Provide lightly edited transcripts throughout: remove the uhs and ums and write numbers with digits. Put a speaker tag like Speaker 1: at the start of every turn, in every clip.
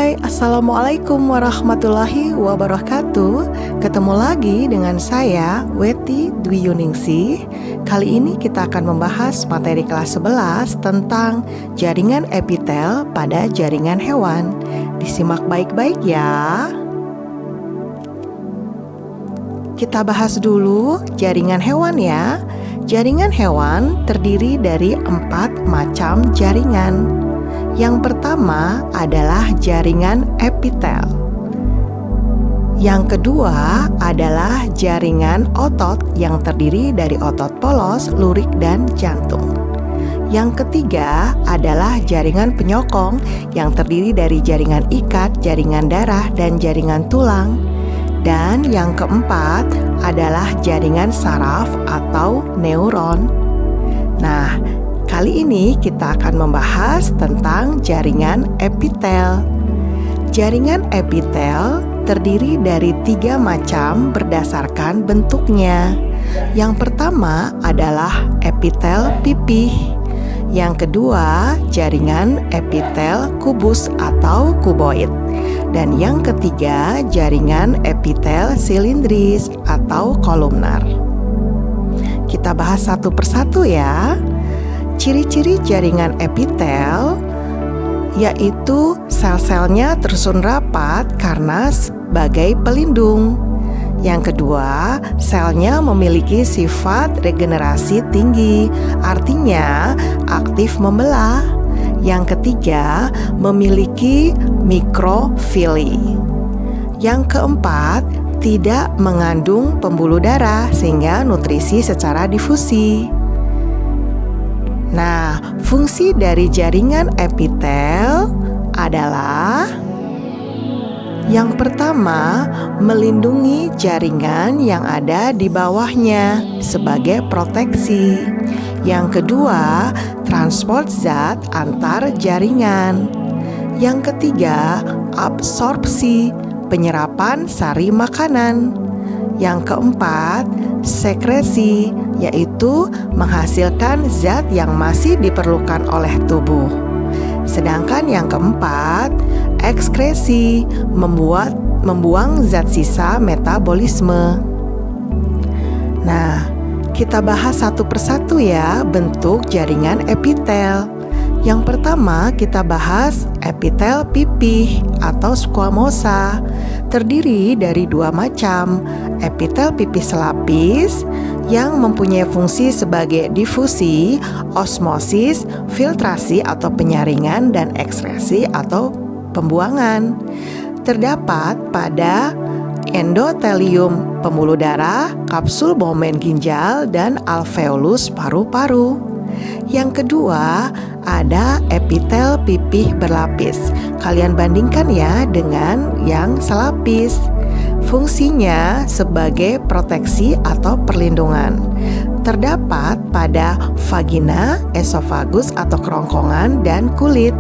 Speaker 1: Hai, Assalamualaikum warahmatullahi wabarakatuh. Ketemu lagi dengan saya, Weti Dwi Yuningsih. Kali ini kita akan membahas materi kelas 11 tentang jaringan epitel pada jaringan hewan. Disimak baik-baik ya. Kita bahas dulu jaringan hewan ya. Jaringan hewan terdiri dari 4 macam jaringan. Yang pertama adalah jaringan epitel. Yang kedua adalah jaringan otot yang terdiri dari otot polos, lurik, dan jantung. Yang ketiga adalah jaringan penyokong yang terdiri dari jaringan ikat, jaringan darah, dan jaringan tulang. Dan yang keempat adalah jaringan saraf atau neuron. Nah, kali ini kita akan membahas tentang jaringan epitel. Jaringan epitel terdiri dari 3 macam berdasarkan bentuknya. Yang pertama adalah epitel pipih. Yang kedua, jaringan epitel kubus atau kuboid. Dan yang ketiga, jaringan epitel silindris atau kolumnar. Kita bahas satu persatu ya. Ciri-ciri jaringan epitel yaitu sel-selnya tersusun rapat karena sebagai pelindung. Yang kedua, selnya memiliki sifat regenerasi tinggi, artinya aktif membelah. Yang ketiga, memiliki mikrofili. Yang keempat, tidak mengandung pembuluh darah sehingga nutrisi secara difusi. Nah, fungsi dari jaringan epitel adalah yang pertama, melindungi jaringan yang ada di bawahnya sebagai proteksi. Yang kedua, transport zat antar jaringan. Yang ketiga, absorpsi, penyerapan sari makanan. Yang keempat, sekresi, yaitu menghasilkan zat yang masih diperlukan oleh tubuh. Sedangkan yang keempat, ekskresi, membuang zat sisa metabolisme. Nah, kita bahas satu persatu ya bentuk jaringan epitel. Yang pertama kita bahas epitel pipih atau squamosa. Terdiri dari 2 macam, epitel pipih selapis yang mempunyai fungsi sebagai difusi, osmosis, filtrasi atau penyaringan, dan ekskresi atau pembuangan. Terdapat pada endotelium pembuluh darah, kapsul bowman ginjal, dan alveolus paru-paru. Yang kedua, ada epitel pipih berlapis. Kalian bandingkan ya dengan yang selapis. Fungsinya sebagai proteksi atau perlindungan. Terdapat pada vagina, esofagus atau kerongkongan, dan kulit.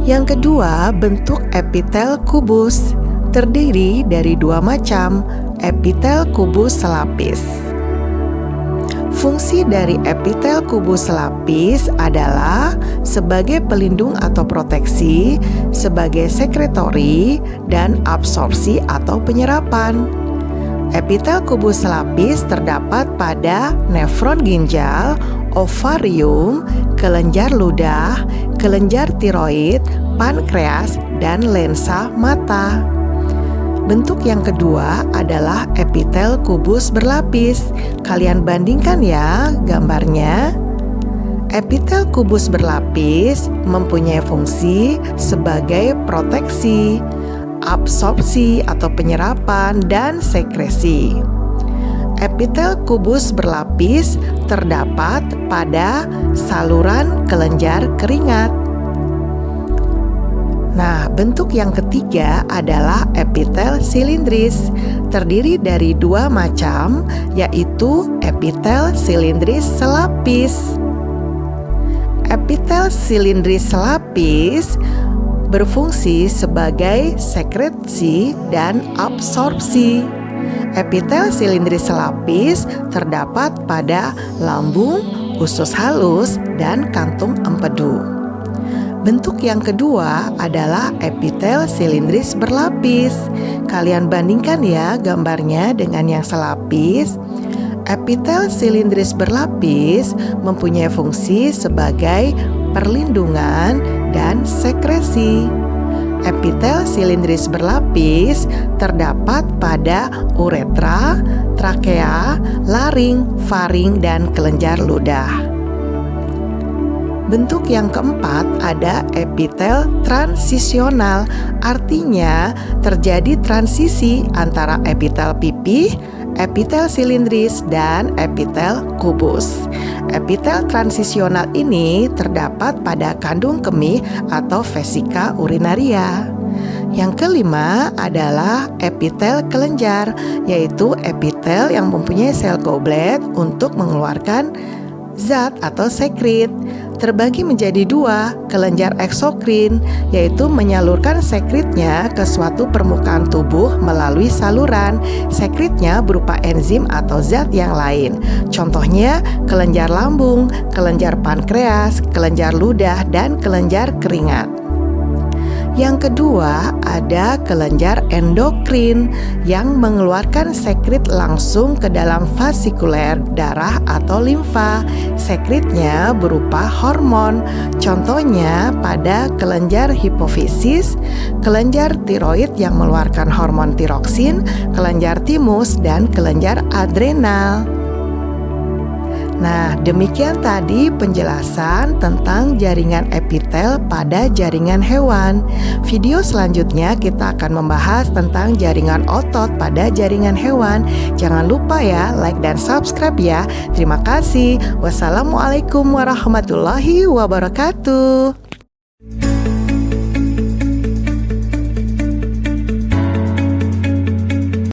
Speaker 1: Yang kedua, bentuk epitel kubus. Terdiri dari 2 macam, epitel kubus selapis. Fungsi dari epitel kubus selapis adalah sebagai pelindung atau proteksi, sebagai sekretori, dan absorpsi atau penyerapan. Epitel kubus selapis terdapat pada nefron ginjal, ovarium, kelenjar ludah, kelenjar tiroid, pankreas, dan lensa mata. Bentuk yang kedua adalah epitel kubus berlapis. Kalian bandingkan ya gambarnya. Epitel kubus berlapis mempunyai fungsi sebagai proteksi, absorpsi atau penyerapan, dan sekresi. Epitel kubus berlapis terdapat pada saluran kelenjar keringat. Nah, bentuk yang ketiga adalah epitel silindris. Terdiri dari 2 macam, yaitu epitel silindris selapis. Epitel silindris selapis berfungsi sebagai sekresi dan absorpsi. Epitel silindris selapis terdapat pada lambung, usus halus, dan kantung empedu. Bentuk yang kedua adalah epitel silindris berlapis. Kalian bandingkan ya gambarnya dengan yang selapis. Epitel silindris berlapis mempunyai fungsi sebagai perlindungan dan sekresi. Epitel silindris berlapis terdapat pada uretra, trakea, laring, faring, dan kelenjar ludah. Bentuk yang keempat ada epitel transisional, artinya terjadi transisi antara epitel pipih, epitel silindris, dan epitel kubus. Epitel transisional ini terdapat pada kandung kemih atau vesika urinaria. Yang kelima adalah epitel kelenjar, yaitu epitel yang mempunyai sel goblet untuk mengeluarkan zat atau sekret. Terbagi menjadi dua, kelenjar eksokrin, yaitu menyalurkan sekretnya ke suatu permukaan tubuh melalui saluran. Sekretnya berupa enzim atau zat yang lain. Contohnya kelenjar lambung, kelenjar pankreas, kelenjar ludah, dan kelenjar keringat. Yang kedua ada kelenjar endokrin yang mengeluarkan sekret langsung ke dalam vasikuler darah atau limfa. Sekretnya berupa hormon, contohnya pada kelenjar hipofisis, kelenjar tiroid yang mengeluarkan hormon tiroksin, kelenjar timus, dan kelenjar adrenal. Nah, demikian tadi penjelasan tentang jaringan epitel pada jaringan hewan. Video selanjutnya kita akan membahas tentang jaringan otot pada jaringan hewan. Jangan lupa ya, like dan subscribe ya. Terima kasih. Wassalamualaikum warahmatullahi wabarakatuh.